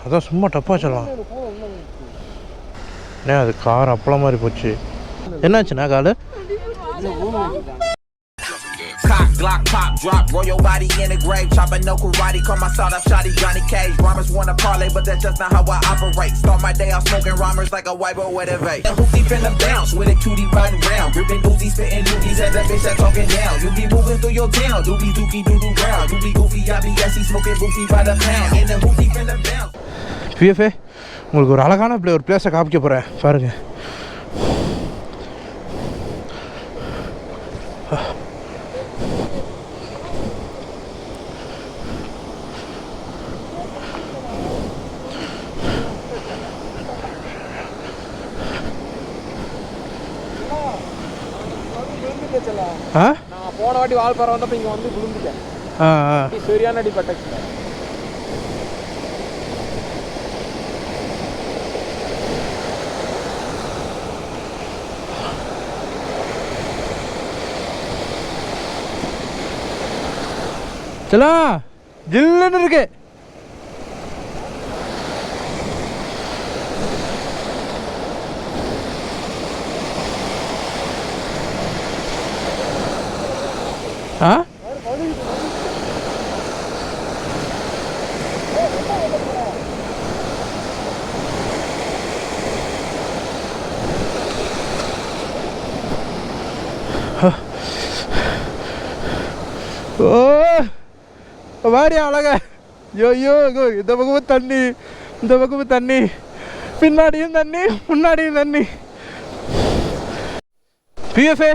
அதான் சும்மா டப்பா சொல்லலாம். ஏன் அது கார் அப்பளம் மாதிரி போச்சு. என்னாச்சுண்ணா காலு? Cock, Glock, pop, drop, roll your body in the grave, chopping no karate, call my sawed off shotty Johnny Cage. Rhymers wanna parlay, but that's just not how I operate. Start my day off smoking rhymers like a white boy with a vape. And hoopty finna bounce with a cutie riding round, gripping Uzi, spitting doobies at that bitch that talking down. You be moving through your town, doobie dookie doo doo round. You be goofy, I be gassy, smoking goofy by the pound. And the hoopty finna bounce. PFA உங்களுக்கு ஒரு அழகான ஒரு பிளேஸை காமிக்க போகிறேன் பாருங்க. நான் போன வாட்டி வால்பாறை வந்தப்போ இங்கே வந்து விழுந்துட்டேன். சரியான அடி பட்டுச்சு. சலா ஜில்லுன்னு இருக்கு. ஓ வாடி அழக. ஐயோ இந்த பக்கமும் தண்ணி, இந்த பக்கமும் தண்ணி, பின்னாடியும் தண்ணி, முன்னாடியும் தண்ணி. பிஎஃப்ஏ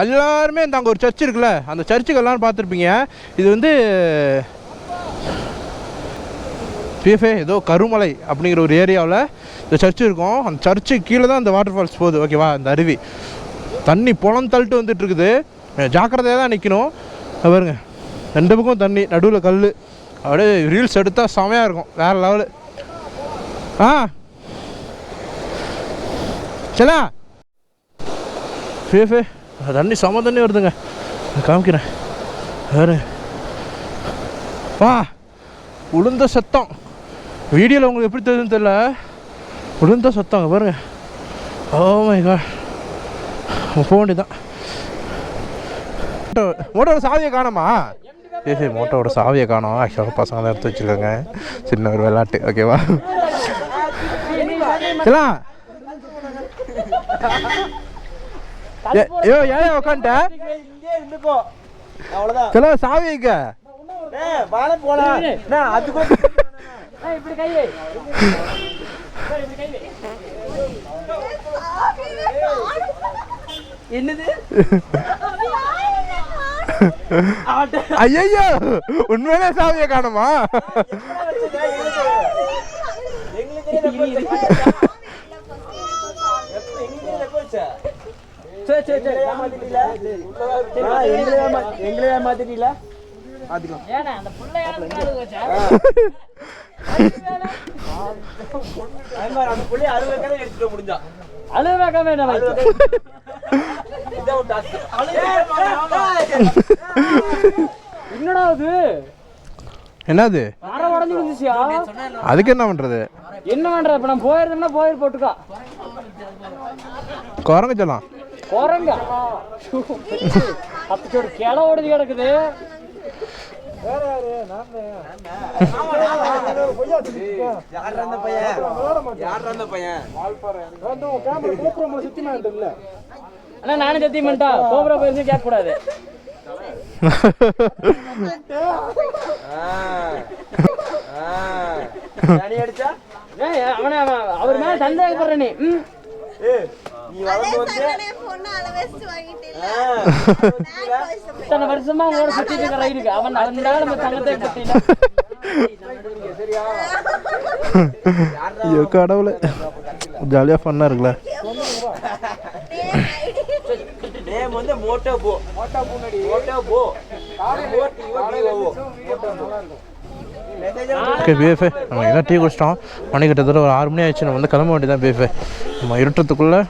எல்லாருமே இந்த அங்கே ஒரு சர்ச் இருக்குல்ல, அந்த சர்ச்சுக்கு எல்லாரும் பார்த்துருப்பீங்க. இது வந்து பிஎஃப்ஏ ஏதோ கருமலை அப்படிங்கிற ஒரு ஏரியாவில் இந்த சர்ச்சு இருக்கும். அந்த சர்ச்சு கீழே தான் இந்த வாட்டர் ஃபால்ஸ் போகுது. ஓகேவா? இந்த அருவி தண்ணி புலம் தள்ளிட்டு வந்துட்டு இருக்குது. ஜாக்கிரதையாக தான் நிற்கணும். பாருங்க, ரெண்டு பக்கம் தண்ணி, நடுவில் கல். அப்படியே ரீல்ஸ் எடுத்தால் செமையாக இருக்கும், வேறு லெவலு. சலா பிஎஃப்ஏ தண்ணி செம தண்ணி வருதுங்க, காமிக்கிறேன். வேறு உளுந்த சத்தம் வீடியோவில் உங்களுக்கு எப்படி தெரியுதுன்னு தெரியல. உளுந்த சத்தம் பாருங்க. ஓ மை காட், போக வேண்டியதான். மோட்டோட சாவியை காணோமா? சரி மோட்டோட சாவியை காணோம். ஆக்சுவலாக பசங்க தான் எடுத்து வச்சுருக்காங்க, சின்ன ஒரு விளையாட்டு. ஓகேவா? சலா ஐயோ ஏன் உக்காண்ட? சலா சாவி வைக்க. என்னது? ஐயோ உண்மையிலே சாவியை காணுமா? என்னது அதுக்கு என்ன பண்றது? என்ன பண்றது? இப்ப நம்ம போயிருந்தோம்னா போயிரு போட்டுக்கா. குரங்கு சொல்லலாம். குரங்கா? அப்படி கிளை ஓடுது கிடக்குது. நானும் சத்தியம் பண்ணிட்டா கோபுரா போயிருந்து கேட்க கூடாது. அவர் மேல சந்தேகப்படுற நீ. இத்தனை வருஷமா உங்களோட சுத்திட்டு இருக்கிற இருக்கு. அவன் நம்ம தங்கத்தை பத்தில. ஐயோ கடவுளே, ஜாலியா ஃபன்னா இருக்குல்ல. நேம் வந்து மோட்டோ போ. மோட்டோ போ. ஓகே பிஎஃப்ஏ, நம்ம எல்லாம் டீ குடிச்சிட்டோம். மணி கிட்டத்தட்ட ஒரு 6 மணி ஆயிடுச்சு. நம்ம வந்து கிளம்ப வேண்டியதான் பிஎஃப்ஏ. நம்ம இருட்டுறதுக்குள்ளே,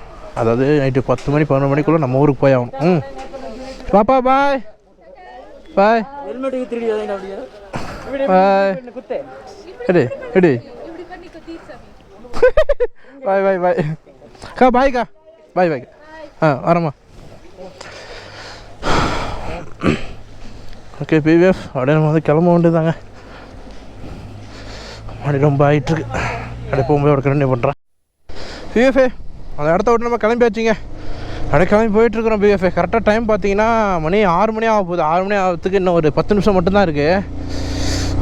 அதாவது நைட்டு 10 மணி 11 மணிக்குள்ளே நம்ம ஊருக்கு போய் ஆகணும். பாப்பா பாய் பாய். ஹெல்மெட்டுக்கு திருடி பாய் எடு எடு பாய் பாய் பாய் அக்கா பாய்க்கா பாய் பாய் வரம்மா ஓகே பிவிஎஃப் அப்படியே நம்ம வந்து கிளம்ப வேண்டியதாங்க மணி ரொம்ப ஆகிட்டுருக்கு அப்படியே போகும்போது ஒரு கண்டினியூ பண்ணுறேன் பிஎஃப்ஏ அந்த இடத்த விட்டு நம்ம கிளம்பியாச்சுங்க அப்படியே கிளம்பி போயிட்டுருக்குறோம் பிஎஃப்ஏ கரெக்டாக டைம் பார்த்தீங்கன்னா மணி 6 மணி ஆக போகுது 6 மணி ஆகிறதுக்கு இன்னும் ஒரு 10 நிமிஷம் மட்டும்தான் இருக்குது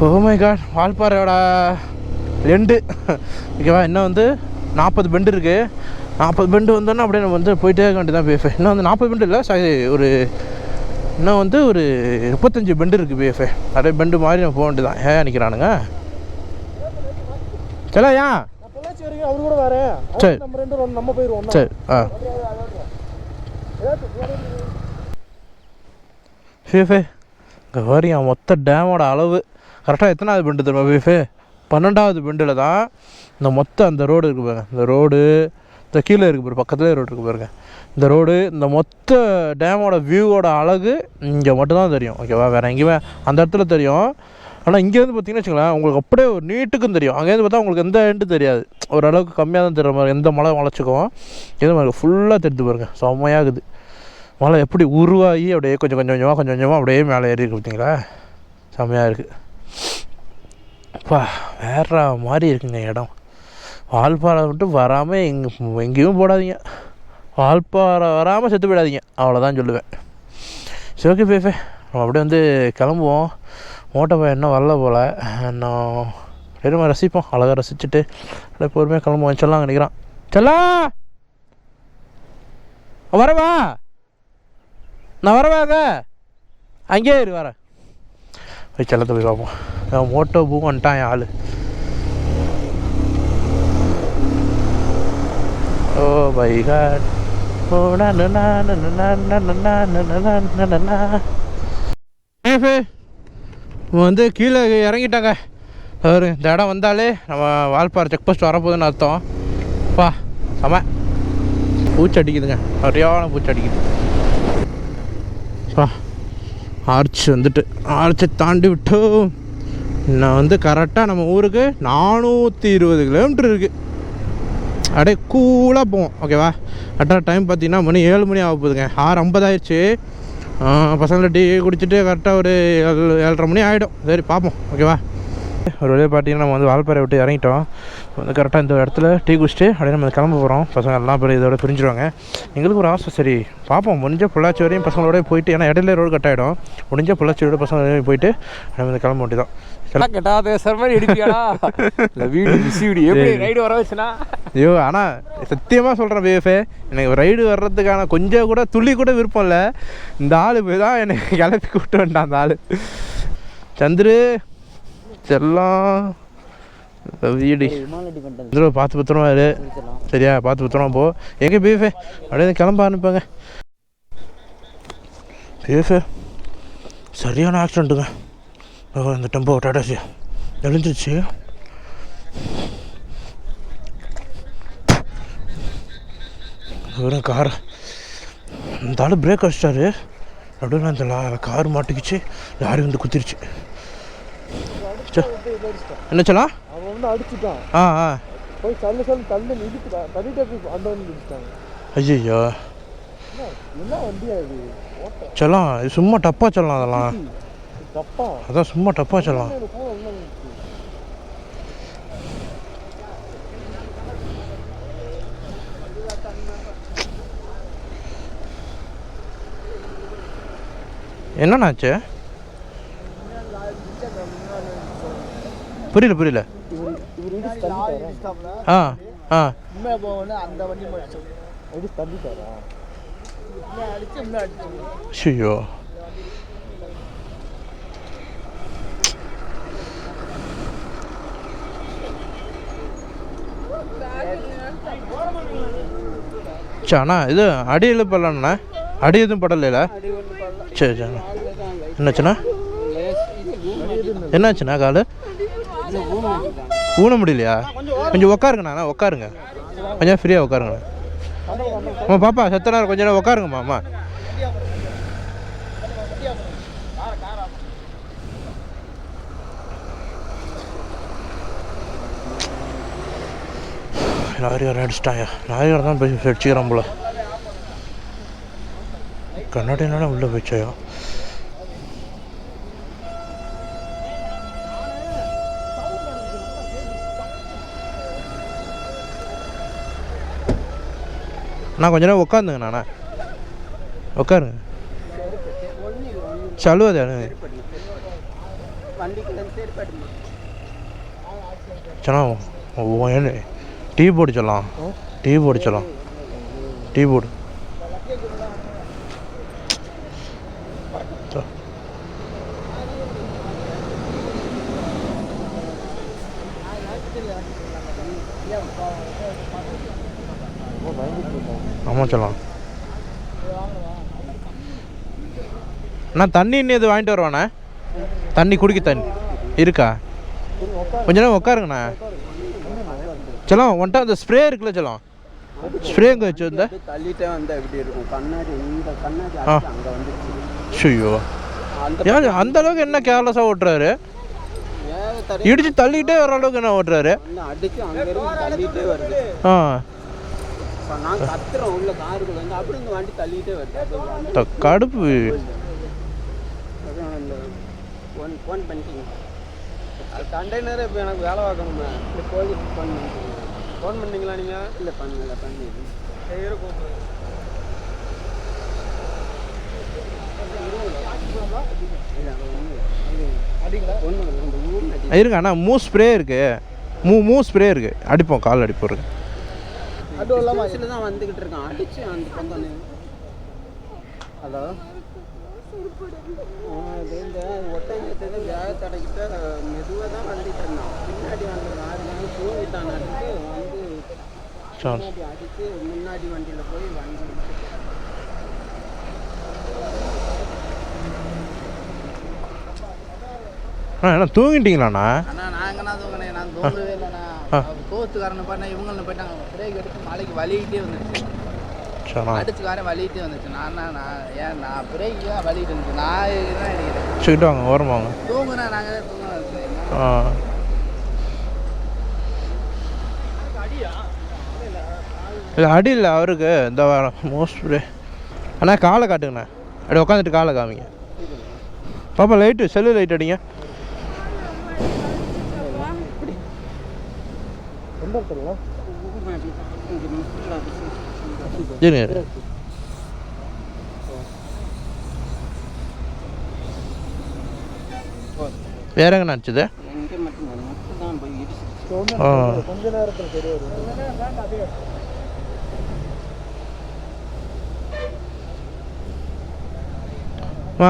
ஓ மை காட் வால்பாறையோட எண்டு ஓகேவா இன்னும் வந்து 40 பெண்டு இருக்குது 40 பெண்டு வந்தோன்னா அப்படியே நம்ம வந்து போயிட்டே இருக்க வேண்டியதான் பிஎஃப்ஏ இன்னும் வந்து 40 பெண்டு இல்லை சாரி இன்னும் வந்து ஒரு 35 பெண்டு இருக்குது பிஎஃப்ஏ அப்படியே பெண்டு மாதிரி நம்ம போக வேண்டியதான் ஏன் நிற்கிறானுங்க சரி ஏன் சரி சரி பிஎஃப்ஏ இங்கே வரையா மொத்த டேமோட அளவு கரெக்டாக எத்தனாவது பெண்டு தெரியுமா பிஎஃப்ஏ 12வது பெண்டில் தான் இந்த மொத்த அந்த ரோடு இருக்குது பாருங்க இந்த ரோடு இந்த கீழே இருக்குது பாரு பக்கத்துலேயே ரோடு இருக்குது பாருங்க இந்த ரோடு இந்த மொத்த டேமோட வியூவோட அழகு இங்கே மட்டும்தான் தெரியும் ஓகேவா வேறு எங்கேயுமே அந்த இடத்துல தெரியும் ஆனால் இங்கேருந்து பார்த்தீங்கன்னு வச்சுங்களேன் உங்களுக்கு அப்படியே ஒரு நீட்டுக்கும் தெரியும் அங்கேருந்து பார்த்தா உங்களுக்கு எந்த எண்டு தெரியாது ஓரளவுக்கு கம்மியாக தான் தெரியுற மாதிரி எந்த மலை வளைச்சிக்கும் எது மாதிரி ஃபுல்லாக தெரிஞ்சு பாருங்க செம்மையாகுது மலை எப்படி உருவாகி அப்படியே கொஞ்சம் கொஞ்சமாக அப்படியே மேலே ஏறி இருக்கு பார்த்தீங்களா செம்மையாக இருக்குது அப்பா வேற மாதிரி இருக்குங்க இடம் வால்பாறை மட்டும் வராமல் எங்கேயும் போடாதீங்க வால்பாறை வராமல் செத்து போயிடாதீங்க அவ்வளோதான் சொல்லுவேன் சரி ஓகே பேஃபே நம்ம அப்படியே வந்து கிளம்புவோம் மோட்டோ பையன் இன்னும் வரல போல் இன்னும் நம்ம ரசிப்போம் அழகாக ரசிச்சுட்டு அப்படியே பொறுமையாக கிளம்புவோம் செல்லாம் நினைக்கிறான் செல்லா வரவா நான் வரவாங்க அங்கேயே இரு வரேன் போய் செல்லத்தை போய் பார்ப்போம் மோட்டோ பூ வந்துட்டான் என் ஆள் ஓ பை காட் ஓ வந்து கீழே இறங்கிட்டாங்க ஒரு இந்த இடம் வந்தாலே நம்ம வால்பாறை செக் போஸ்ட் வரப்போகுதுன்னு அர்த்தம் பா செம பூச்சி அடிக்குதுங்க சரியான பூச்சி அடிக்குது பா ஆர்ச் வந்துட்டு ஆர்ச்சை தாண்டி விட்டோம் நான் வந்து கரெக்டாக நம்ம ஊருக்கு 420 கிலோமீட்டர் இருக்குது அப்படியே கூலாக போவோம் ஓகேவா கரெக்டாக டைம் பார்த்தீங்கன்னா மணி 7 மணி ஆக போகுதுங்க 6:50 ஆயிடுச்சு பசங்களை டீ குடிச்சிட்டு கரெக்டாக ஒரு 7:30 மணி ஆகிடும் சரி பார்ப்போம் ஓகேவா ஒரு வழியாக பார்த்தீங்கன்னா நம்ம வந்து வால்பாறை விட்டு இறங்கிட்டோம் வந்து கரெக்டாக இந்த இடத்துல டீ குடிச்சிட்டு அப்படியே நம்ம கிளம்ப போகிறோம் பசங்க எல்லாம் பேர் இதோட பிரிஞ்சிருவாங்க எங்களுக்கு ஒரு ஆசை சரி பார்ப்போம் முடிஞ்ச பொள்ளாச்சி வரையும் பசங்களோட போயிட்டு ஏன்னா இடையில ரோடு கட் ஆகிடும் முடிஞ்ச பொள்ளாச்சியோட பசங்க போயிட்டு நம்ம வந்து கிளம்ப வேண்டியதான் ஐயோ ஆனால் சத்தியமாக சொல்கிறேன் பிஎஃப்ஏ எனக்கு ரைடு வர்றதுக்கான கொஞ்சம் கூட துளி கூட விருப்பம் இல்லை இந்த ஆள் போய் தான் எனக்கு கிளப்பி கூப்பிட்டு வேண்டாம் அந்த ஆள் சந்திரு செல்லாம் வீடு பார்த்து பத்திரமா இரு சரியா பார்த்து பத்திரமா போ எங்கே பிஎஃப்ஏ அப்படியே கிளம்ப அனுப்புங்க பிஎஃப்ஏ சரியான ஆக்சிடென்ட்டுங்க இந்த டெம்போ டாடாசி எழுந்துருச்சு வெறும் கார் இந்த ஆள் பிரேக் அடிச்சிட்டாரு அப்படின்னு அந்த கார் மாட்டிக்கிச்சு லாரி வந்து குத்திருச்சு என்ன சொல்லலாம் ஐயோ சொல்லலாம் இது சும்மா டப்பா சொல்லலாம் அதெல்லாம் அதான் சும்மா டப்பா சொல்லலாம் என்னண்ணாச்சு புரியல ஐயோ அண்ணா இது அடி எழுப்பலண்ணா அடி எதுவும் படலைல சரி சரிண்ணா என்னாச்சுண்ணா என்னாச்சுண்ணா காலு ஊன முடியலையா கொஞ்சம் உட்காருங்கண்ணா உட்காருங்க கொஞ்சம் ஃப்ரீயாக உட்காருங்கண்ணா அம்மா பாப்பா செத்த நேரம் கொஞ்சம் நேரம் உட்காருங்கம்மா அம்மா லாரியாரம் அடிச்சிட்டாயா, லாரியாரம் தான் போய் அடிச்சுக்கிறான் போல. கண்ணாடி என்னடா உள்ளே போயிச்சாயா. நான் கொஞ்ச நேரம் உட்காந்துங்க நானே, உட்காருங்க. சலுவது சொன்னா டீ போர்டு சொல்லலாம், டீ போர்டு சொல்லலாம், டீ போர்டு. ஆமாம் சொல்லலாம். நான் தண்ணி இன்னும் எது வாங்கிட்டு வருவாண்ணே, தண்ணி குடிக்க தண்ணி இருக்கா? கொஞ்ச நேரம் உட்காருங்கண்ணா. செல்லாம் ஒன்ட்டா அந்த ஸ்ப்ரே இருக்குல்ல செல்லாம், ஸ்ப்ரே எங்கே வச்சு வந்த ஐயோ ஏன் அந்த அளவுக்கு என்ன கேர்லெஸ்ஸாக ஓட்டுறாரு? இடிச்சு தள்ளிக்கிட்டே வர அளவுக்கு என்ன ஓட்டுறாரு? ஆ கடுப்பு. கண்டெய்னரு இப்போ எனக்கு வேலை பார்க்கணுமே, இல்லை போலீஸ் ஃபோன் பண்ணிங்களா நீங்கள்? இல்லை பண்ணல, பண்ணி இருங்க அண்ணா, மூ ஸ்ப்ரே இருக்கு, மூ ஸ்ப்ரே இருக்கு, அடிப்போம், கால் அடிப்போம் இருக்கு. அதுவும் இல்லாமல் தான் வந்துக்கிட்டு இருக்கான், அடிச்சு அந்த பக்கம். ஹலோ, இந்த ஒட்டஞ்சத்தை வேக தடைக்கிட்ட மெதுவாக தான் வந்துட்டு இருந்தான். பின்னாடி வந்து நாலு தூங்கிட்டான், வந்து பின்னாடி அடித்து முன்னாடி வண்டியில் போய் வண்டி என்ன தூங்கிட்டீங்களாண்ணா? அண்ணா நான் எங்கன்னா தூங்கினேன், நான் தூங்கவே இல்லைண்ணா. கோவத்துக்காரனை பண்ண இவங்களை போயிட்டாங்க, பிரேக் எடுத்து மலைக்கு வலிக்கிட்டே வந்துச்சு, அடிச்சுக்காரன் வலிக்கிட்டே வந்துச்சு. நான் பிரேக் தான் வலிக்கிட்டு இருந்துச்சு, நான் தான் அடிக்கிறேன். சொல்லிட்டு வாங்க, ஓரமாக வாங்க. தூங்குனா நாங்கள் தான் தூங்க. இல்லை அடி இல்லை அவருக்கு, இந்த வாரம் மோஸ்ட். அண்ணா காலை காட்டுங்கண்ணா, அப்படி உட்காந்துட்டு காலை காமிங்க. பாப்பா லைட்டு, செல்லு லைட் அடிங்க. வேற எங்க நினச்சது? கொஞ்ச நேரத்தில் சரி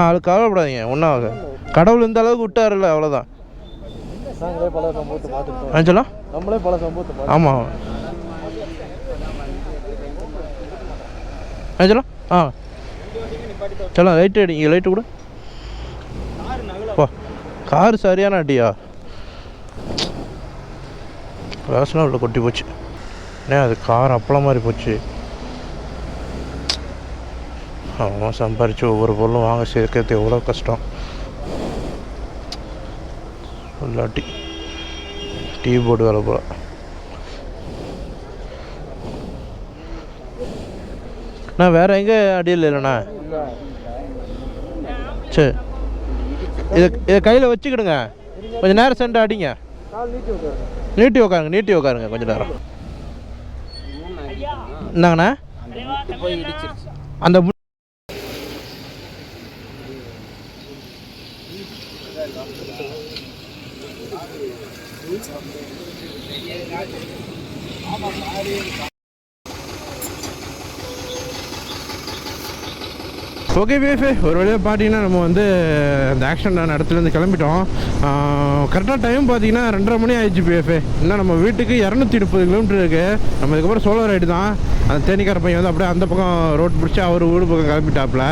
அது கவலைப்படாதீங்க, ஒன்றும் ஆக. கடவுள் இந்த அளவுக்கு விட்டாருல்ல, அவ்வளோதான். நாங்களே பல சம்பவத்தை பார்த்துட்டோம். சொல்லலாம், நம்மளே பல சம்பவத்தை. ஆமாம் சொல்லலாம். சொல்லலாம், லைட்டு அடிங்க, லைட்டு கூட. பா காரு சரியான அடியா, கிளாஸ்லாம் உள்ள கொட்டி போச்சு. ஏன் அது கார் அப்பளம் மாதிரி போச்சு. அவன் சம்பாரித்து ஒவ்வொரு பொருளும் வாங்க சேர்க்கறது எவ்வளோ கஷ்டம். இல்லாட்டி டீ போர்டு வேலை போல. நான் வேறு எங்கே அடியில் இல்லைண்ணா. சரி, இதை கையில் வச்சுக்கிடுங்க, கொஞ்சம் நேரம் சென்று அடிங்க. நீட்டி உட்காருங்க, நீட்டி உட்காருங்க கொஞ்சம் நேரம். என்னங்கண்ணா அந்த ஓகே பேஃபே, ஒரு வழியாக பார்த்தீங்கன்னா நம்ம வந்து அந்த ஆக்சிடென்ட் இடத்துலேருந்து கிளம்பிட்டோம். கரெக்டாக டைம் பார்த்தீங்கன்னா 2:30 மணி ஆயிடுச்சு பேஃபே. இன்னும் நம்ம வீட்டுக்கு 230 கிலோமீட்டர் இருக்குது. நம்ம இதுக்கப்புறம் சோலோ ரைடு தான். அந்த தேனிக்கார பையன் வந்து அப்படியே அந்த பக்கம் ரோட் பிடிச்சி அவர் வீடு பக்கம் கிளம்பிட்டாப்புல.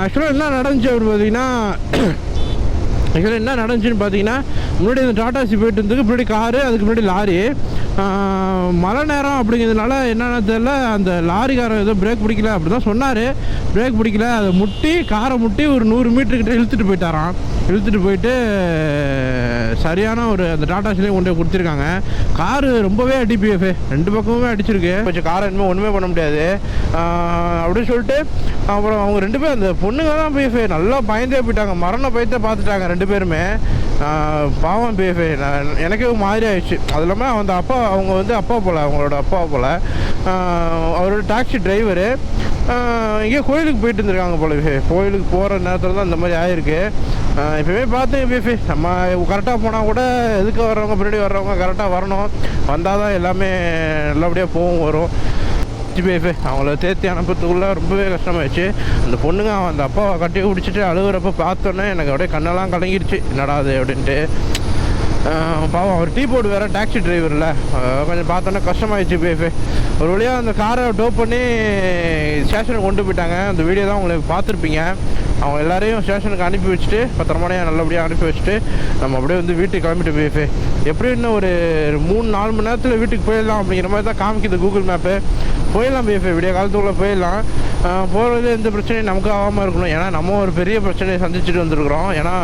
ஆக்சுவலாக என்ன நடந்துச்சு அப்படி பார்த்தீங்கன்னா, என்ன நடந்துச்சுன்னு பார்த்தீங்கன்னா, முன்னாடி இந்த டாடாசி போயிட்டு இருந்ததுக்கு முன்னாடி காரு, அதுக்கு முன்னாடி லாரி. மழை நேரம் அப்படிங்கிறதுனால என்னென்ன தெரியல, அந்த லாரிக்காரன் ஏதோ பிரேக் பிடிக்கல அப்படி தான் சொன்னார். பிரேக் பிடிக்கல, அதை முட்டி, காரை முட்டி ஒரு 100 மீட்டருக்கிட்ட இழுத்துட்டு போயிட்டாராம். இழுத்துட்டு போயிட்டு சரியான ஒரு அந்த டாட்டாஸ்லேயும் கொண்டு போய் கொடுத்துருக்காங்க. காரு ரொம்பவே அடி பிஎஃப், 2 பக்கமுமே அடிச்சிருக்கு. கொஞ்சம் காரை இனிமேல் ஒன்றுமே பண்ண முடியாது அப்படின்னு சொல்லிட்டு அப்புறம் அவங்க 2 பேர் அந்த பொண்ணுங்க தான் பிஎஃப் நல்லா பயந்தே போயிட்டாங்க. மரண பயத்தை பார்த்துட்டாங்க 2 பேருமே. பாவம் பிஎஃப், எனக்கே ஒரு மாதிரி ஆயிடுச்சு. அது இல்லாமல் அந்த அப்பா, அவங்க வந்து அப்பா போல், அவங்களோட அப்பா போல், அவரோட டாக்ஸி டிரைவரு இங்கே கோயிலுக்கு போயிட்டு இருந்திருக்காங்க போல. கோயிலுக்கு போகிற நேரத்தில் தான் இந்த மாதிரி ஆயிருக்கு. இப்போவே பார்த்தேன் பிஎஃப், நம்ம கரெக்டாக போனால் கூட எதுக்கு வர்றவங்க பின்னாடி வர்றவங்க கரெக்டாக வரணும், வந்தால் தான் எல்லாமே நல்லபடியாக போகும் வரும். பிஎஃப் அவங்கள தேர்த்தி அனுப்புறதுக்குள்ளே ரொம்பவே கஷ்டமாயிடுச்சு. அந்த பொண்ணுங்க அந்த அப்பாவை கட்டி பிடிச்சிட்டு அழுகுறப்ப பார்த்தோன்னே எனக்கு அப்படியே கண்ணெல்லாம் கலங்கிடுச்சு, என்னடா அது அப்படின்ட்டு. பாவம் அவர் டீ போர்டு வேறு டாக்ஸி டிரைவரில் கொஞ்சம் பார்த்தோன்னே கஷ்டமாயிடுச்சு பிஎஃப். ஒரு வழியாக அந்த காரை டோப் பண்ணி ஸ்டேஷனுக்கு கொண்டு போயிட்டாங்க. அந்த வீடியோ தான் உங்களுக்கு பார்த்துருப்பீங்க. அவங்க எல்லாரையும் ஸ்டேஷனுக்கு அனுப்பி வச்சுட்டு பத்திரமாடியாக நல்லபடியாக அனுப்பி வச்சுட்டு நம்ம அப்படியே வந்து வீட்டுக்கு கிளம்பிட்டு பிஎஃப். எப்படியும் இன்னும் ஒரு 3-4 மணி நேரத்தில் வீட்டுக்கு போயிடலாம் அப்படிங்கிற மாதிரி தான் காமிக்குது கூகுள் மேப்பு. போயிடலாம் பிஎஃப், விடிய காலத்துக்குள்ளே போயிடலாம். போகிறது எந்த பிரச்சனையும் நமக்கு ஆகாமல் இருக்கணும். ஏன்னா நம்ம ஒரு பெரிய பிரச்சனையை சந்திச்சுட்டு வந்துருக்குறோம். ஏன்னா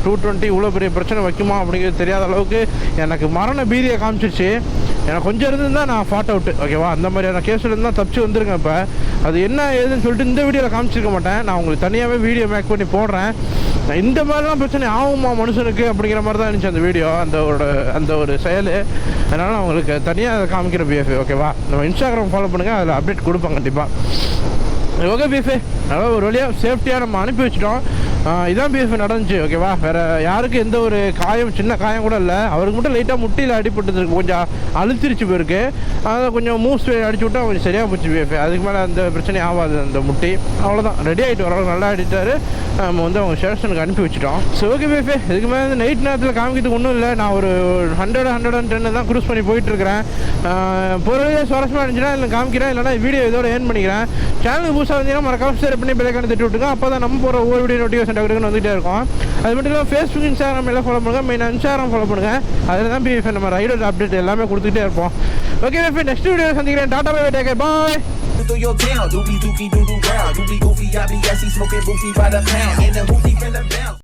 220 இவ்வளோ பெரிய பிரச்சனை வைக்குமா அப்படிங்கிறது தெரியாத அளவுக்கு எனக்கு மரண பீதியை காமிச்சிருச்சு. எனக்கு கொஞ்சம் இருந்துருந்தால் நான் ஃபாட் அவுட்டு, ஓகேவா, அந்த மாதிரியான கேஸில் இருந்தால் தப்பிச்சு வந்துருக்கேன். இப்போ அது என்ன ஏதுன்னு சொல்லிட்டு இந்த வீடியோவில் காமிச்சிருக்க மாட்டேன். நான் உங்களுக்கு தனியாகவே வீடியோ மேக் பண்ணி போடுறேன். இந்த மாதிரிலாம் பிரச்சனை ஆகுமா மனுஷனுக்கு அப்படிங்கிற மாதிரி தான் இருந்துச்சு அந்த வீடியோ, அந்த ஒரு செயல். அதனால் நான் உங்களுக்கு தனியாக அதை காமிக்கிற பிஎஃப், ஓகேவா. நம்ம இன்ஸ்டாகிராம் ஃபாலோ பண்ணுங்கள், அதில் அப்டேட் கொடுப்பேன் கண்டிப்பாக. ஓகே பிஎஃப், அதனால் ஒரு வழியாக சேஃப்டியாக நம்ம அனுப்பி வச்சிட்டோம். இதான் பிஎஃப் நடந்துச்சு, ஓகேவா. வேறு யாருக்கும் எந்த ஒரு காயம், சின்ன காயம் கூட இல்லை. அவருக்கு மட்டும் லைட்டாக முட்டியில் அடிபட்டுருக்கு, கொஞ்சம் அழுத்திருச்சு போயிருக்கு. அதை கொஞ்சம் மூவ்ஸ் அடிச்சு விட்டா கொஞ்சம் சரியாக போச்சு பிஎஃப். அதுக்கு மேலே அந்த பிரச்சனை ஆகாது. அந்த முட்டி அவ்வளோதான், ரெடி ஆகிட்டு வரோம், நல்லா ஆடிட்டாரு. நம்ம வந்து அவங்க ஸ்டேஷனுக்கு அனுப்பி வச்சுட்டோம். ஸோ ஓகே பிஎஃப், இதுக்கு மேலே வந்து நைட் நேரத்தில் காமிக்கிறதுக்கு ஒன்றும் இல்லை. நான் ஒரு 100-110 தான் க்ரூஸ் பண்ணி போயிட்டுருக்கிறேன். பொருளே சுவாரஸ்யமாக இருந்துச்சுன்னா இல்லை காமிக்கிறேன், இல்லைனா வீடியோ இதோட ஏர்ன் பண்ணிக்கிறேன். சேனலுக்கு புதுசாக இருந்தீங்கன்னா மறக்காம ஷேர் பண்ணி பெல்லைக்கான தட்டி விட்டுங்க. அப்போ தான் நம்ம போகிற ஒவ்வொரு வீடியோ நோட்டிஃபிகேஷன் டக்குன்னு வந்துகிட்டே இருக்கும். அது மட்டும் இல்லாமல் ஃபேஸ்புக், இன்ஸ்டாகிராம் எல்லாம் ஃபாலோ பண்ணுங்கள். மெயினாக இன்ஸ்டாகிராம் ஃபாலோ பண்ணுங்கள். அதில் தான் பிஎஃப் நம்ம ரைடர் அப்டேட் எல்லாமே கொடுத்துக்கிட்டே இருப்போம். ஓகே பிஎஃப், நெக்ஸ்ட் வீடியோ சந்திக்கிறேன். Tata bye bye, bye. Through your town, doobie dookie doo doo round, doobie goofy, I be smoking boofy by the pound, in the hoopty finna bounce.